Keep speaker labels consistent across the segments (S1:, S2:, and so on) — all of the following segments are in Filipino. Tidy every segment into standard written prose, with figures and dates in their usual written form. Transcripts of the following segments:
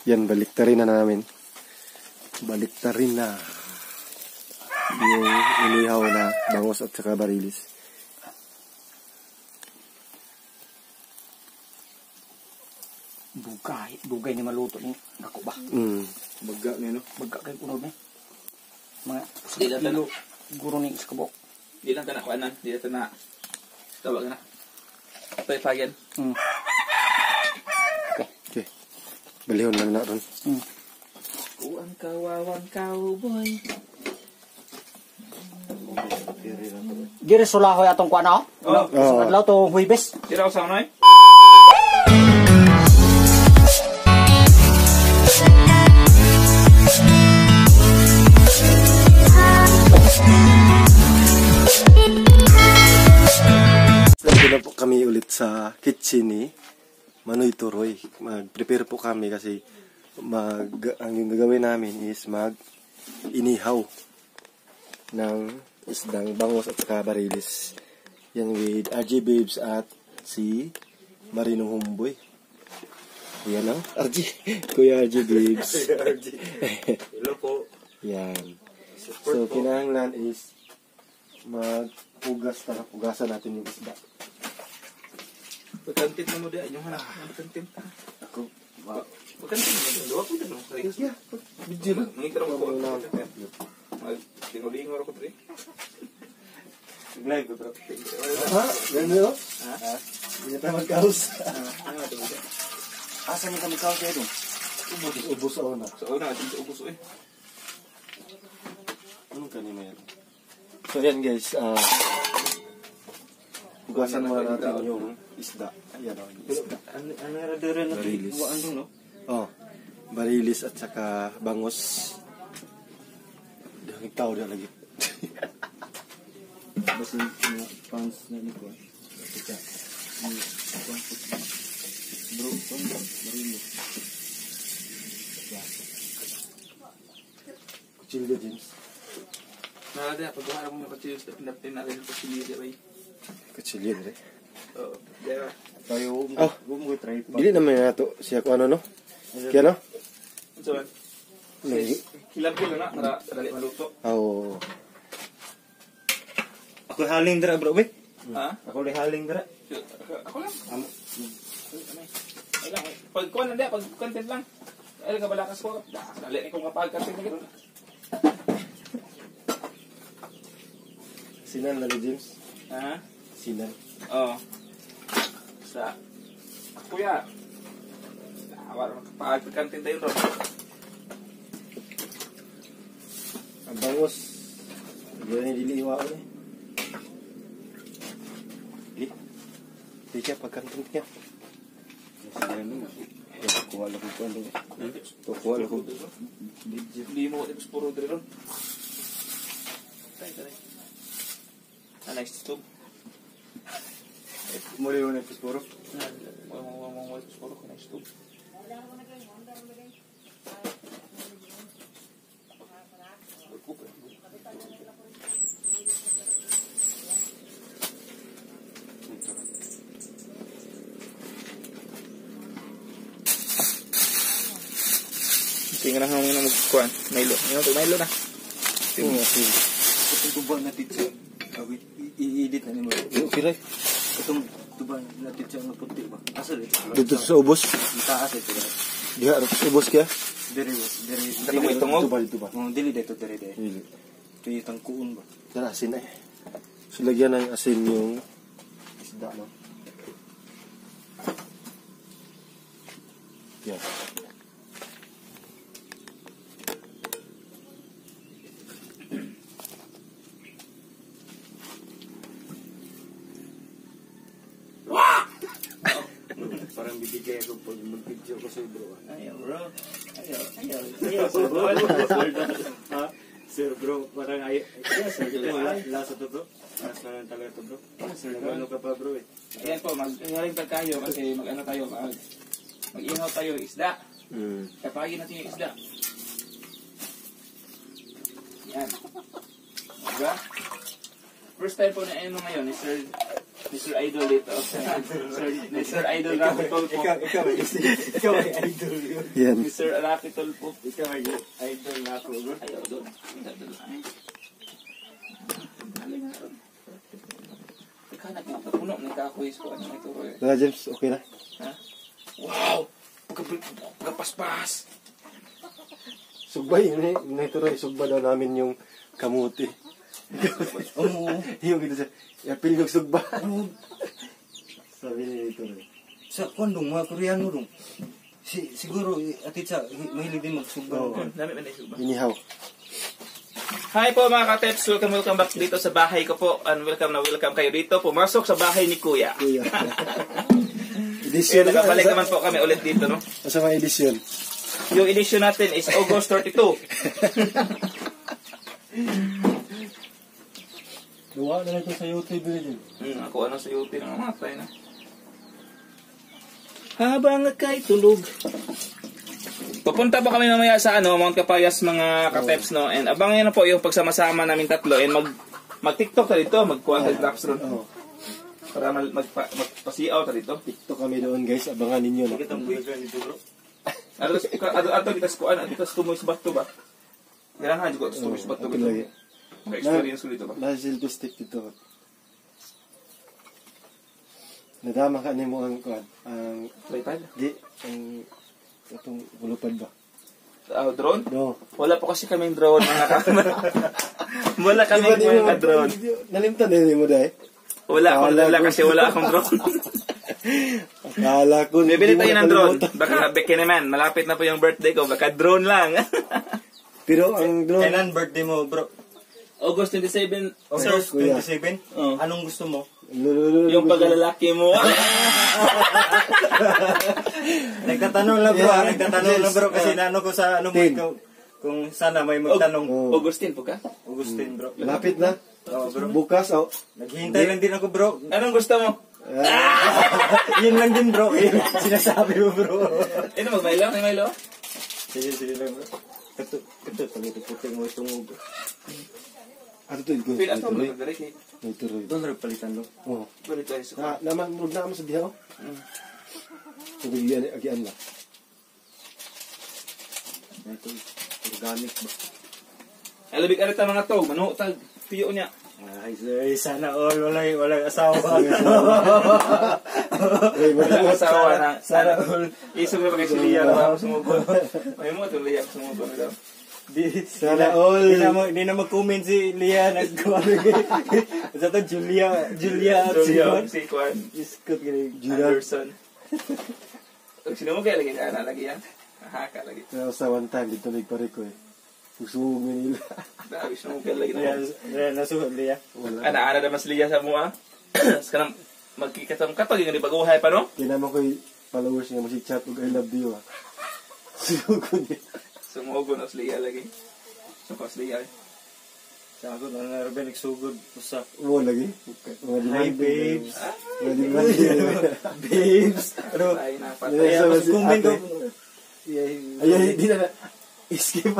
S1: Yan, baliktarin na namin. Baliktarin na. Yung inihaw na bangos at saka barilis.
S2: Bugay ni maluto ni ako ba?
S1: Baga ni no?
S2: Baga kay kuno ni. Mga kilo guro ni iskabok.
S3: Di lang kana kuanan, di lang na tawag na. Payan.
S1: Okay. Balihon lang na ron.
S3: Kuang kawawan cowboy.
S2: Dire sulahoy atong kuan ako. Adlaw to Huwebes.
S3: Tiraw sa noy.
S1: Nandito na po kami ulit sa kitchen ni Manoy Turoy. Mag-prepare po kami kasi ang yung gagawin namin is mag-inihaw ng isdang bangos at saka barilis. Yan with RJ Babes at si Marino Humboy. Yan ang RJ. Kuya RJ Babes.
S3: Hello po.
S1: Yan. So, kinahanglan is pugasan natin yung isda.
S3: Pagkantin mo mo dyan, yung hanap. Pagkantin.
S1: Ako,
S3: Pagkantin mo dyan. Luwa ko dyan.
S1: yeah. Bidyo lang.
S3: Mangitara mo ko. Mag-lingo-lingo ako rin.
S1: Live ko, bro. Ha? Ganda yun? Ha? Hindi na tayo mag-kaus.
S3: Ano ito mo dyan?
S2: Asa ni kami kaw kay dong?
S1: Ubus ako na.
S3: Sa una, ito ubus eh.
S1: Anong kanina yan? So yan guys, hugasan muna natin yung isda. Ayan o, yung isda.
S2: Ano era dire na
S1: Barilis.
S2: buwan dong no?
S1: Oh, barilis at saka bangos. Dahil tao na lagi.
S2: Basta yung pants na ni ko. Kita. Bro, barilis.
S1: Kuchilyo, James.
S3: Nalada, pag-uharap mo na kachiyos na pinapin natin yung kachiyos rin.
S1: Kuchilyo, dire.
S3: Oo, diba?
S2: Tayo mo try pa.
S1: Dili naman na ito siya kung ano, no? Kaya no?
S3: Ano saban? Kilab-kilo na, para dali maluto.
S1: Oo.
S2: Ako haling dira bro, be.
S3: Ha?
S2: Ako haling dira.
S3: Ako lang. Ay lang, pag-kuhan na diya, pag-content lang. Ay, kabalakas ko. Dali ko kapag-content na gano'n.
S1: Sinan lagi, James.
S3: Ha?
S1: Sinan.
S3: Oo. Sa kuya. Awar kapag-content tayo ron.
S1: Ang bangos. Diyan ni diliwa ko eh. Di siya pagkantung niya. Kuha lang ko ano. Kuha lang ko.
S3: Hindi mo ito puro dito ron. Tayo. Nice tube.
S1: Muli mo na ito puro.
S3: Mo puro nice tube. Tingnan na mo na magkuhan. Milo. Ngayon to Milo na.
S1: Oo, sige.
S2: Itong tuba na titsa. Awit i-edit na nimo.
S1: Okay ra.
S2: Itong tuba na titsa na puti ba? Asa dito?
S1: Dito sa ubos.
S2: Itaas ito.
S1: Diha ra sa ubos kaya.
S2: Diri.
S3: Katong may tungog?
S1: Tuba dito ba?
S2: Dili dito diri.
S1: Dili.
S2: Ito itang kuon ba?
S1: Tara asin eh. So lagyan ng asin yung isda no. Yeah. Parang bibigay ako pag mag-video ko sa bro.
S2: Ayaw bro. Ayaw bro.
S1: Ha? Sir bro, parang ay
S2: Yes,
S1: lasa to bro. Lasa na talaga to bro. Sir, ano ka pa bro eh?
S3: Ayan po, mag-ingaligtag tayo kasi mag-ano tayo, mag-ihaw tayo ng isda. Kapagin natin yung isda. Yan. Diba? First time po na ano ngayon is Mr. Idol dito. Mr. Idol Rapi Tulpo.
S2: Ikaw ay idol yun.
S1: Yan.
S3: Mr. Rapi Tulpo.
S2: Ikaw ay idol na ako, bro.
S3: Ayaw doon. Idol na. Ikaw nagpupuno ng kakuis ko. Ano ito, Roy?
S1: Wala, James, okay na?
S3: Ha? Wow! Pagkapaspas!
S1: Sugbay, Turoy, sugba daw namin yung kamuti.
S2: Oo.
S1: Yung gitu siya, yapil yung sugba. Sabi ni Turoy.
S2: Sa kondong, mga Koreano dong. Siguro, atit sa, mahilig din magsugba.
S3: Dami man na yung
S1: Inihaw.
S3: Hi po mga ka-teps, welcome back dito sa bahay ko po. And welcome kayo dito. Pumasok sa bahay ni Kuya.
S1: Kuya.
S3: Eh,
S1: Edisyon.
S3: nakabalik naman po kami ulit dito, no?
S1: Asa mga edisyon?
S3: Yung edition natin is August 32.
S1: Gawa na lang ito sa YouTube din.
S3: Ako ano sa YouTube nang matay na. Habang kay tulog. Pupunta po kami mamaya sa Mount Capayas mga ka-teps, no? And abangan na po yung pagsama-sama namin tatlo and mag-TikTok ta dito, mag-kuha tayo drops ron.
S1: Oo.
S3: Para magpasiaw ta dito.
S1: TikTok kami doon guys, abangan ninyo. No?
S2: Kita mo buwigan dito, bro.
S3: Ato kita skuan, kita tumoy sa bato ba? Ganahan juga tumoy sa bato
S1: Okay
S3: ba?
S1: lagi.
S3: Experience ko dito ba?
S1: Nasa silver stick dito. Nadama ka mo ang kuan, ang
S3: Tripod?
S1: di ang itong bulupad ba?
S3: Drone?
S1: No.
S3: Wala po kasi kaming drone mga kamera. Wala kaming mga drone.
S1: Nalimtan din mo dai.
S3: Wala kasi wala akong drone.
S1: Akala ko
S3: Bibili tayo ng drone. Baka beke naman, malapit na po yung birthday ko, baka drone lang.
S1: Pero ang drone,
S2: Kailan birthday mo, bro?
S3: August 27, sir.
S2: August 27?
S3: Oh.
S2: Anong gusto mo?
S3: Yung paglalaki mo.
S2: Nagtatanong lang, bro.
S1: Yeah.
S2: Nagtatanong lang, bro. Kasi naano ko sa ano mo
S1: Tin.
S2: ikaw. Kung sana may magtanong.
S1: Oh.
S3: Augustine po ka?
S2: Augustine, bro.
S1: Malapit na.
S2: Oo, bro.
S1: Bukas, oh.
S2: Naghihintay lang din ako, bro.
S3: Anong gusto mo?
S2: Yun lang din, bro. Yun sinasabi mo, bro.
S3: Magmailo? May mailo?
S2: Sige lang, bro. Kato, pag-puti mo itong bro.
S1: Ato to, ito.
S3: Feel ato mo yung direct eh.
S1: Ito, ito.
S2: Doon rin palitan, bro.
S1: Oh.
S3: Balik tayo sa
S1: Naman, murag na mo sa dihaw. So, bigyan, agian lang.
S2: Ito, organic, bro.
S3: Alabik arita mga to, manuhutag. Tiyo niya.
S2: Ay, sir, sana all. Walang asawa.
S1: Ay,
S3: Wala asawa na.
S2: Sana all.
S3: Isog na pag si Lia na ako sumugod. May mo itong Lia ako sumugod daw.
S1: Sana all.
S2: Hindi na mag-comment si Lia. Sa to, Julia.
S3: Julia, si Kwan.
S2: Iskot gini.
S3: Anderson. Sino mo kaya lagi ka na lagi yan? Haka lagi.
S1: Pero sa one time, dito nagpare ko eh. Usugong nila.
S3: Dami sino mo kaya lagi na.
S2: Nasuhod Lia.
S1: Wala.
S3: Ana naman si Lia sa mua. Sekarang magkikatong katog yung ibaguhay pa no?
S1: Kinama ko yung followers niya mo si chat ug I love you ah. Sugong niya.
S3: Sumugo na si Lia lagi. Sukos Lia.
S2: Sa ako, Ruben, nagsugod. Usa.
S1: Oo, lagi. Mga
S2: Hi,
S1: dimandi.
S2: babes.
S1: Mga dimandi.
S2: Babes. Ano?
S3: Ay,
S1: Yeah.
S3: napatay.
S2: Kaya mag-comment ko.
S1: Ay, di na. Skip.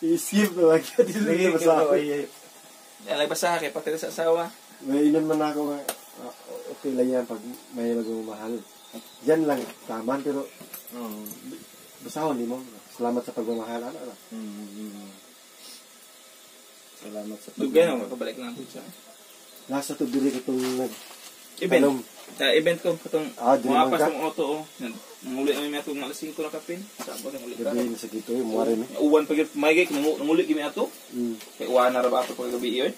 S1: I-skip na lang. Di na
S2: Lagi
S1: basa ako.
S3: Alay basa kay pati sa asawa.
S1: May inon man ako nga. Okay lang yan pag may magmamahal. Yan lang. Taman pero basahon di mo. Salamat sa pagmamahal. Ano?
S2: Salamat sa
S3: Dugay na makabalik na po siya.
S1: Nasa to dili ko itong
S3: Event.
S1: Tanong.
S3: Event ko katong
S1: Ah, di
S3: mga
S1: naman
S3: pas
S1: ka?
S3: ng auto oh. Nanguli kami ato ng alas 5 na kapin. Saan ba nanguli ka?
S1: gabi sa gito. Muwari mi.
S3: Uwan pa gyud may gay nanguli gimi ato. Kay uwan na ra ba ato pag gabi iyon.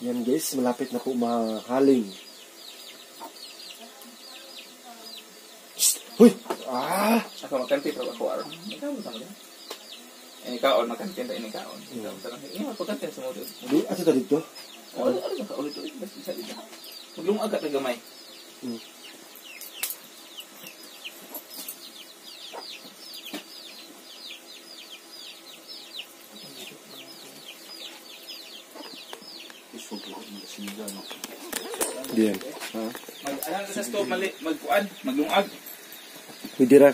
S1: Yan guys, malapit na po mahaling. Huy! Ah!
S3: Ako magkanti pa ako aron. Ikaw mo tama. Ini kaon magkanti ta ini kaon. Ikaw tanang ini pagkanti sa mo.
S1: Di, ato ta dito?
S3: Ano ka ulit basta bisa dito. Maglungag ka gamay.
S1: Diyan. Ha?
S3: Mag sa stove mali magkuan, maglungag.
S1: Pwede ra.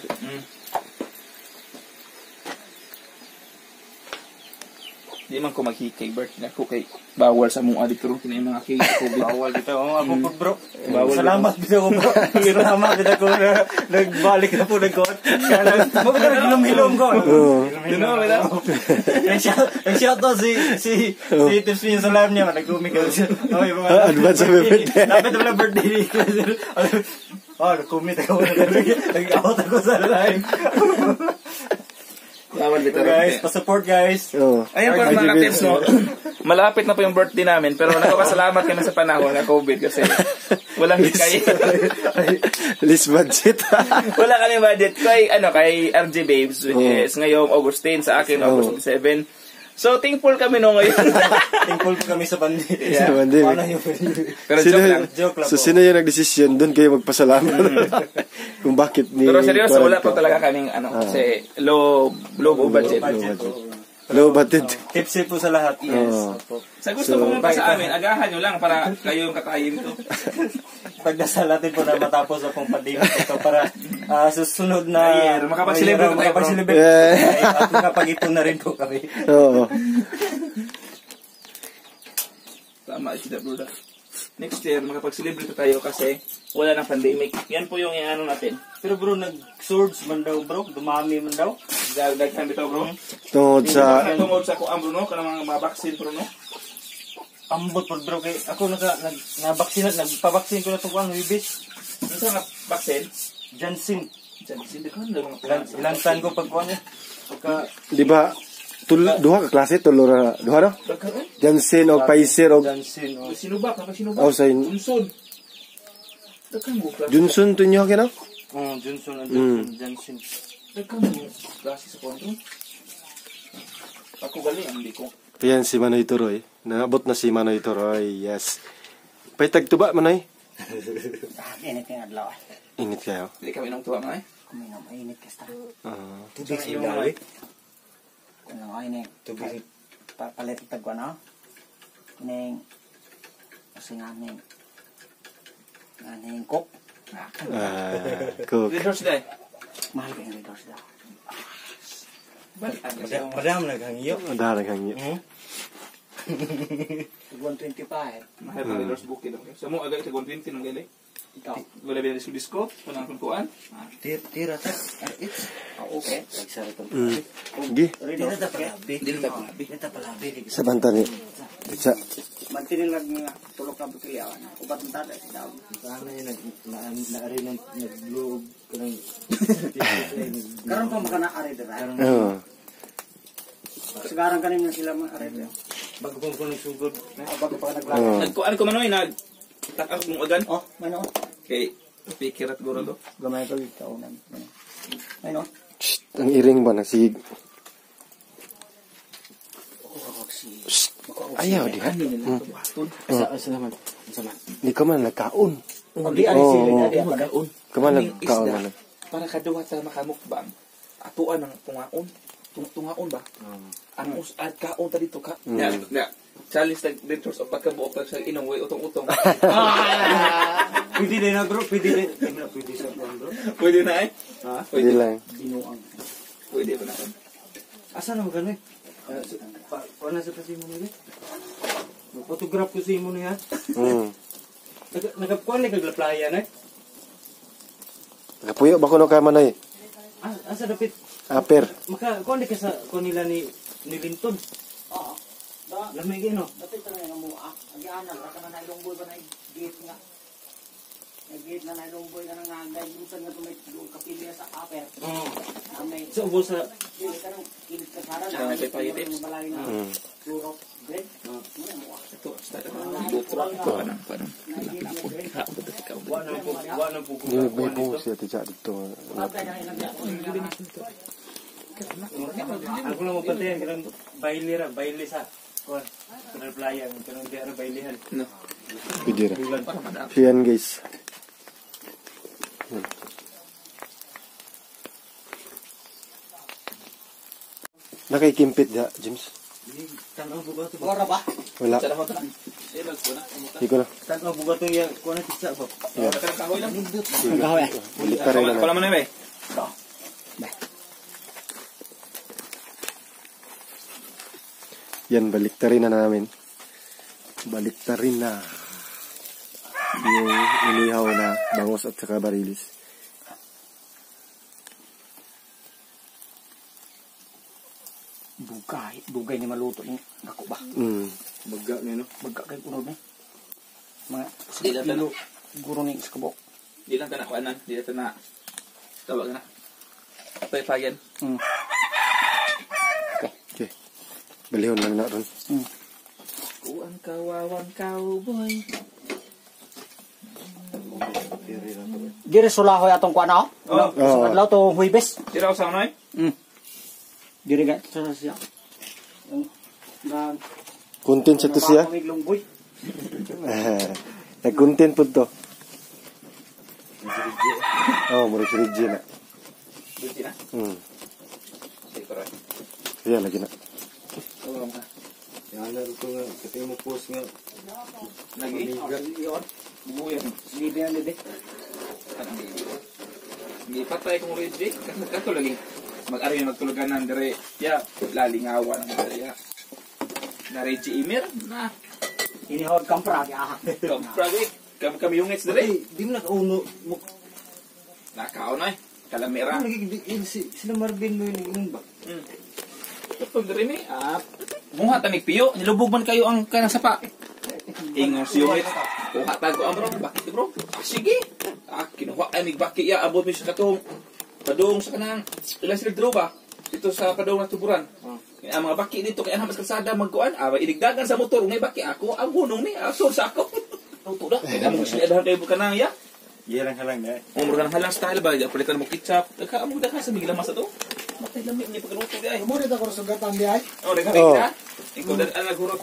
S3: Di man ko maghikay birthday na ko kay bawal sa mga dito rin kinay mga cake COVID.
S2: Bawal dito. Ako po bro.
S3: Bawal
S2: Salamat dito ko bro. Salamat dito ko na nagbalik na po nag-court. Maganda nag-hilom-hilom ko.
S3: You know, wala.
S2: Nag-shout out si Tips niya sa live niya. Nag-gumi ka.
S1: Advance happy birthday.
S2: Lapit na pala birthday ni nag-commit ako. Nag-out ako sa live.
S3: Salamat dito
S2: Guys, pa-support guys.
S1: Oo.
S3: Ayun po mga ka-tips, no? Malapit na po yung birthday namin, pero nagpapasalamat kami sa panahon na COVID kasi walang hikay.
S1: Least budget.
S3: Wala kami budget. Kay RJ Babes, which is ngayong August 10, sa akin, August 7. So, thankful kami no ngayon.
S2: Thankful po kami sa pandemic.
S1: Sa pandemic.
S2: Paano yung
S3: Pero
S1: Sino,
S2: joke lang
S1: so,
S2: po.
S1: sino yung nagdesisyon? Doon kayo magpasalamat. Kung bakit ni...
S3: Pero seryoso, wala po talaga kaming kasi low budget.
S1: Low budget.
S2: Tipsy po sa lahat. Yes.
S3: Sa gusto mo pa sa amin, agahan nyo lang para kayo yung katayin ko.
S2: Pagdasal natin po na matapos akong pandemic ito para susunod na
S3: year, makapag-celebrate tayo, bro.
S2: makapag-celebrate at makapag-ipon na rin po kami.
S1: Oo.
S3: Tama, sila bro. Next year, makapag-celebrate tayo kasi wala ng pandemic. Yan po yung ano natin.
S2: Pero bro, nag-swords man daw bro, dumami man daw.
S3: Daghan bitaw bro.
S1: Tungod sa...
S3: Tungod sa kuang bro, no? Kanang mga vaccine bro, no?
S2: Ambot po bro, kay ako nagpabaksin ko na itong kuang wibis.
S3: Ano sa nga vaccine?
S2: Janssen.
S3: Hindi ko na
S2: Ilang tan ko pagkuhan niya.
S1: Di ba, duha ka klase, duha no? Janssen o Pfizer o
S2: Janssen.
S3: Sinubak, kapag sinubak.
S1: Oh, sa
S3: Unsun. Daghan mo klase.
S1: Johnson to nyo kina?
S2: Johnson and Janssen.
S3: Daghan mo klase sa kontrol. Ako galing, hindi ko.
S1: Ayan si Manoy Turoy. Naabot na si Manoy Turoy. Yes. Paitag tuba, Manoy.
S4: Init nga adlaw.
S1: Init kayo.
S3: Hindi kami nang tuwa mga eh.
S4: Kuminom init kasta.
S2: Tubig sa ilaw eh.
S4: Kuno ay ni
S2: Tubig.
S4: palit tagwa na. Ning asinganing aning kok.
S1: Cook.
S3: Leaders day.
S4: Mahal ka yung dos daw.
S3: Balik ang kasi.
S2: Madam naghangiyo.
S1: Dahil kang iyo.
S4: 125.
S3: Mahal ang leaders bukid. Sa mo agad sa 120 nung gali.
S4: Ikaw.
S3: Wala ba yung disco? Walang kuntuan?
S2: Tira ta.
S3: Okay.
S4: Nagsara to.
S1: Gi.
S4: Ready na ta pala.
S3: Dili ta pala.
S4: Dili ta pala.
S1: Sa banta ni. Sa
S4: Mantinin lang nga tulog ka bukiliawan. Ubat ng tada si daw.
S2: Sana yung naari nag-loob ko ng
S4: Karon pa maka na ari dira.
S1: Oo.
S4: Sigaran kanin sila mga ari dira.
S2: bago pong ko sugod.
S4: Bago pa naglaga.
S1: Oo.
S3: Nagkuan ko manoy takak mong agan.
S4: Oh, mano.
S3: Kay pikirat guro do.
S4: Gamay ko ikaw na. Ano?
S1: Shh, ang iring ba nasig? Ayaw di ha.
S4: Sa naman.
S1: Di ka man nagkaon.
S4: Di ari sila di apa.
S1: Ka man nagkaon man.
S3: Para kaduha sa makamukbang. Atuan ng tungaon. Tungaon ba? Ang usad kaon ta dito ka. Ya. Challenge tag dito sa pagkabuok pag sa inong utong-utong.
S2: Pwede din na bro, pwede din. Pwede sa bro.
S3: Pwede na eh.
S2: Ha?
S1: Hindi lang.
S4: Binuang.
S3: Pwede ba na?
S2: Asa na magano eh? Paano sa kasi mo nila? Photograph ko si mo niya. Nagapkuan ni kag playa na eh.
S1: Nakapuyo ba ko no ka Manoy?
S2: Asa dapit
S1: Aper.
S2: maka kuan ka sa kuan nila ni Linton.
S4: Oo. Da,
S2: Lamay gino.
S4: dapat na nga mo agianan ra kana na ilong boy ba na gate nga. Nag-gate na na ilong boy nga nga dahil minsan nga tumay kapilya sa aper. Na may
S2: Sa ubo sa
S4: dili kanang kilit ka sara
S3: Ah,
S4: na
S3: may payitip.
S4: yung balay na fluoro bread. Mo mo.
S3: Ito start na ito anang parang napon ka o dito ka.
S2: wa na po
S1: Di may po siya tiya dito.
S4: Patay na ilang
S2: Ako lang mapantayan kanang baile sa kuan sa playa kanang di ara bailehan.
S3: No.
S1: Pwede ra.
S2: Bulan
S3: Para madap.
S1: So yan guys. Nakaikimpit da, James?
S2: tanaw buga to.
S4: Ora ba?
S1: Wala.
S3: Sa lahat na. Sila ko na.
S1: Di ko na.
S2: Tanaw buga to yang kuan na tisa ba.
S3: Kahoy lang.
S4: Gawe.
S1: Balik ka rin
S3: Ko
S1: na.
S3: naman na ba?
S1: Yan, baliktarin na namin. Baliktarin na. Yung inihaw na bangos at saka barilis.
S4: Dugay ni maluto ni ako ba?
S3: Baga niya, no?
S4: Baga kay unod ni. Mga
S3: Di lang
S4: kilo guro ni iskabo.
S3: Di lang ka na kuanan. Di lang ka na. Tawag na. Paypayan.
S1: Okay. Balihon lang na ron.
S3: Kuan kawawang cowboy.
S4: Dire sulahoy atong kuana oh.
S1: Oo.
S4: Adlaw to Huwebes.
S3: Tira ko sa ano eh?
S4: Dire ga sa siya. Na
S1: Content sa to siya.
S4: Lungboy.
S1: Nag-content po to. Mura si Regina.
S3: Buti na. Sige, parang.
S1: Yan, lagi na.
S3: Tawag ka.
S2: Yan na ito nga, kasi mo post nga.
S3: Nag-iigat. Buyan.
S4: Libe yan libe.
S3: Hindi patay kong ready. Kato lagi. Mag-ari na magtulugan ng dire. Ya, lalingawa ng dire. Na Reggie Imer. Na.
S4: Inihod kampra ya.
S3: Pragi. Kami yung ngits dire.
S2: Di mo nakauno.
S3: Nakao na eh. Kalamera.
S2: Sila Marvin mo yun ba?
S3: Ito dire ni. Muha tanig piyo. Nilubog man kayo ang kanang sapa. Ingos yung ngits. Kuha tago ang bro. Bakit bro? Sige. Kinuha ay migbaki ya. Abot mo siya katong. Padung sa kanang. Ilang sila dro ba? Dito sa padung na tuburan. Ang mga baki dito kaya naman sa kalsada magkuan. Iligdagan sa motor. Ngay baki ako. Ang hunong ni. Asur sa ako. Tuto na. Kaya mo gusto niya adahan kayo bukan na ya.
S2: Halang na.
S3: Umur kan halang style ba? Palitan mo ketchup. Nagkaamog na ka sa biglang masa to. Matay lami niya pagkaluto di ay.
S5: Muna ako sugatan di ay.
S3: Nagkabig na. Ikaw dan ang naghurot.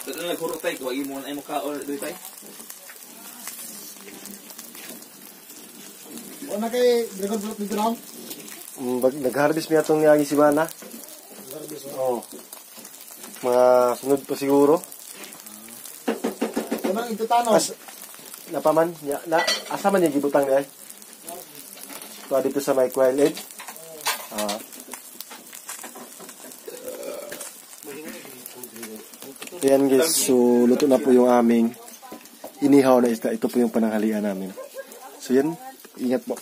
S3: Dan naghurot tayo. Kuwagi mo na ay mukha or di tayo.
S5: Una kay dragon fruit dito lang.
S1: Nag-harvest niya itong niyagi si Mana. Oo. Mga sunod pa siguro.
S5: Unang intutano.
S1: Napaman. Asa man yung gibutang niya? Ito dito sa may Quail Edge. Ayan guys, so luto na po yung aming inihaw na isda. Ito po yung pananghalian namin. So yan, ingat po.